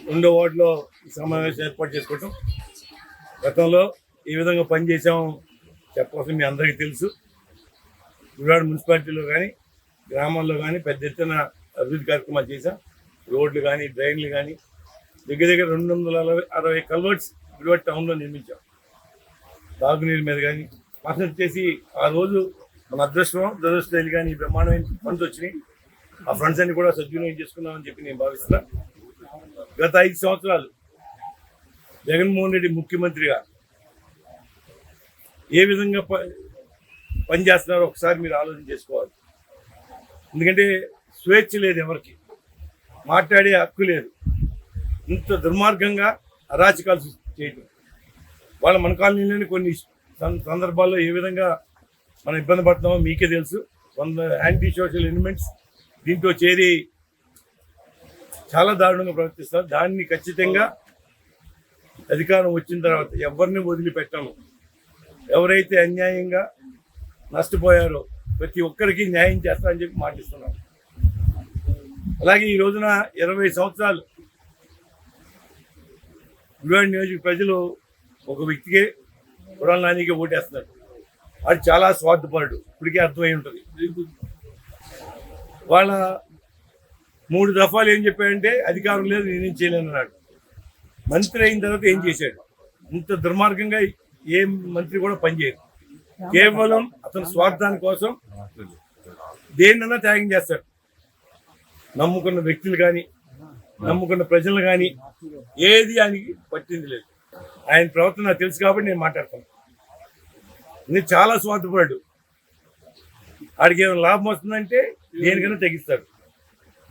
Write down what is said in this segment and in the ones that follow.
రెండో వార్డులో ఈ సమావేశం ఏర్పాటు చేసుకోవటం. గతంలో ఏ విధంగా పనిచేసాం చెప్పవలసిన మీ అందరికీ తెలుసు. గుడివాడ మున్సిపాలిటీలో కానీ గ్రామాల్లో కానీ పెద్ద ఎత్తున అభివృద్ధి కార్యక్రమాలు చేశాం. రోడ్లు కానీ డ్రైన్లు కానీ దగ్గర దగ్గర 260 కల్వర్ట్స్ గుడివాడ టౌన్లో నిర్మించాం. తాగునీరు మీద కానీ పర్సెంట్ వచ్చేసి ఆ రోజు మన దురదృష్టం కానీ బ్రహ్మాండమైన ఫండ్స్ వచ్చినాయి. ఆ ఫండ్స్ అన్ని కూడా సద్వినియోగం చేసుకున్నామని చెప్పి నేను భావిస్తున్నా. గత 5 సంవత్సరాలు జగన్మోహన్ రెడ్డి ముఖ్యమంత్రిగా ఏ విధంగా పనిచేస్తున్నారో ఒకసారి మీరు ఆలోచన చేసుకోవాలి. ఎందుకంటే స్వేచ్ఛ లేదు, ఎవరికి మాట్లాడే హక్కు లేదు. ఇంత దుర్మార్గంగా అరాచకాలు చేయడం వాళ్ళ మన కాలనీలోని కొన్ని సందర్భాల్లో ఏ విధంగా మనం ఇబ్బంది పడుతున్నామో మీకే తెలుసు. కొంత యాంటీ సోషల్ ఎలిమెంట్స్ దీంట్లో చేరి చాలా దారుణంగా ప్రవర్తిస్తారు. దాన్ని ఖచ్చితంగా అధికారం వచ్చిన తర్వాత ఎవరిని వదిలిపెట్టాము. ఎవరైతే అన్యాయంగా నష్టపోయారో ప్రతి ఒక్కరికి న్యాయం చేస్తారని చెప్పి మాటిస్తున్నాం. అలాగే ఈ రోజున 20 సంవత్సరాలు గుడివాడ నియోజక ప్రజలు ఒక వ్యక్తికే కొడాల నానికి ఓటేస్తున్నారు. వాడు చాలా స్వార్థపరుడు, ఇప్పటికే అర్థమై ఉంటుంది. వాళ్ళ 3 దఫాలు ఏం చెప్పాడంటే అధికారం లేదు, నేనేం చేయలేను అన్నాడు. మంత్రి అయిన తర్వాత ఏం చేశాడు? ఇంత దుర్మార్గంగా ఏ మంత్రి కూడా పనిచేయదు. కేవలం అతని స్వార్థాని కోసం దేన్నైనా త్యాగం చేస్తాడు. నమ్ముకున్న వ్యక్తులు కానీ నమ్ముకున్న ప్రజలు కానీ ఏది ఆయనకి పట్టింది లేదు. ఆయన ప్రవర్తన నాకు తెలుసు కాబట్టి నేను మాట్లాడతాను. నేను చాలా స్వార్థపడ్డాడు. ఆడికి ఏమైనా లాభం వస్తుందంటే దేనికైనా తెగిస్తాడు.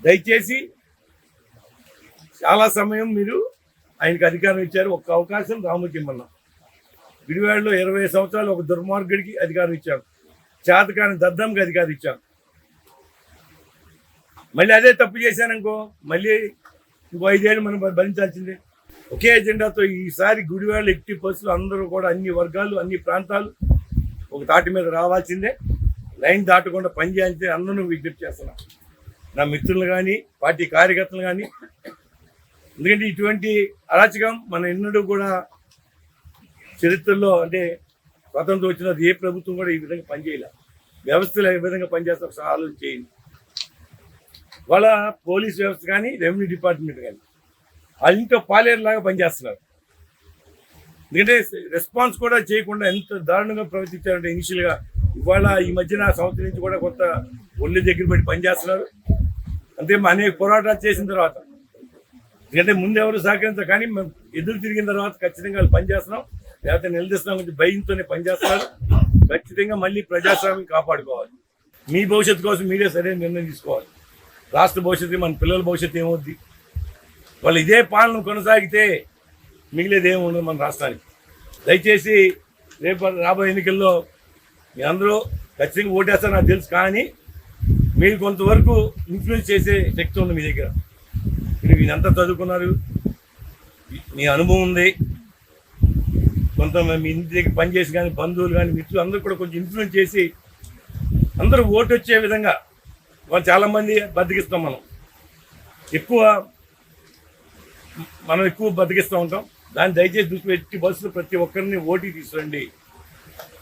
దయచేసి చాలా సమయం మీరు ఆయనకు అధికారం ఇచ్చారు. ఒక్క అవకాశం రాముకి ఇమ్మన్నా. గుడివాడలో 20 సంవత్సరాలు ఒక దుర్మార్గుడికి అధికారం ఇచ్చాను. చేతకాని దద్దంకి అధికారం ఇచ్చాను. మళ్ళీ అదే తప్పు చేశాననుకో మళ్ళీ ఇంకో 5 ఏళ్ళు మనం భరించాల్సిందే. ఒకే ఎజెండాతో ఈసారి గుడివాడలో ఎట్టి పరిస్థితులు అందరూ కూడా అన్ని వర్గాలు అన్ని ప్రాంతాలు ఒక తాటి మీద రావాల్సిందే. లైన్ దాటకుండా పనిచేయాల్సిందే. అందరూ విజ్ఞప్తి చేస్తున్నా, నా మిత్రులు కానీ పార్టీ కార్యకర్తలు కానీ. ఎందుకంటే ఇటువంటి అరాచకం మన ఎన్నడూ కూడా చరిత్రలో, అంటే స్వతంత్రం వచ్చిన ఏ ప్రభుత్వం కూడా ఈ విధంగా పనిచేయాలి. వ్యవస్థలు ఏ విధంగా పనిచేస్తే ఒకసారి ఆలోచన చేయండి. వాళ్ళ పోలీస్ వ్యవస్థ కానీ రెవెన్యూ డిపార్ట్మెంట్ కానీ వాళ్ళ ఇంట్లో పాలేరులాగా పనిచేస్తున్నారు. ఎందుకంటే రెస్పాన్స్ కూడా చేయకుండా ఎంత దారుణంగా ప్రవర్తించారంటే ఇనిషియల్గా ఇవాళ ఈ మధ్యన సంవత్సరం నుంచి కూడా కొంత ఒళ్ళు దగ్గర పెట్టి పనిచేస్తున్నారు. అంతే అనేక పోరాటాలు చేసిన తర్వాత, ఎందుకంటే ముందు ఎవరు సహకరించారు కానీ ఎదురు తిరిగిన తర్వాత ఖచ్చితంగా వాళ్ళు పనిచేస్తున్నాం, లేకపోతే నిలదీస్తున్నాం కొంచెం భయంతోనే పనిచేస్తున్నారు. ఖచ్చితంగా మళ్ళీ ప్రజాస్వామ్యం కాపాడుకోవాలి. మీ భవిష్యత్తు కోసం మీరే సరైన నిర్ణయం తీసుకోవాలి. రాష్ట్ర భవిష్యత్తు, మన పిల్లల భవిష్యత్తు ఏమవుద్ది? వాళ్ళు ఇదే పాలన కొనసాగితే మిగిలేది ఏముండదు మన రాష్ట్రానికి. దయచేసి రేపు రాబోయే ఎన్నికల్లో మీ అందరూ ఖచ్చితంగా ఓటేస్తారు నాకు తెలుసు. కానీ మీరు కొంతవరకు ఇన్ఫ్లుయెన్స్ చేసే శక్తి ఉంది మీ దగ్గర. మీరు మీరంతా చదువుకున్నారు, మీ అనుభవం ఉంది. కొంత మీ ఇంటి దగ్గర పనిచేసి కానీ బంధువులు కానీ మిత్రులు అందరూ కూడా కొంచెం ఇన్ఫ్లుయెన్స్ చేసి అందరూ ఓటు వచ్చే విధంగా వాళ్ళు చాలామంది బతికిస్తాం. మనం ఎక్కువ బతికిస్తూ ఉంటాం. దాన్ని దయచేసి దృష్టి పెట్టి బస్సులో ప్రతి ఒక్కరిని ఓటీ తీసుకురండి.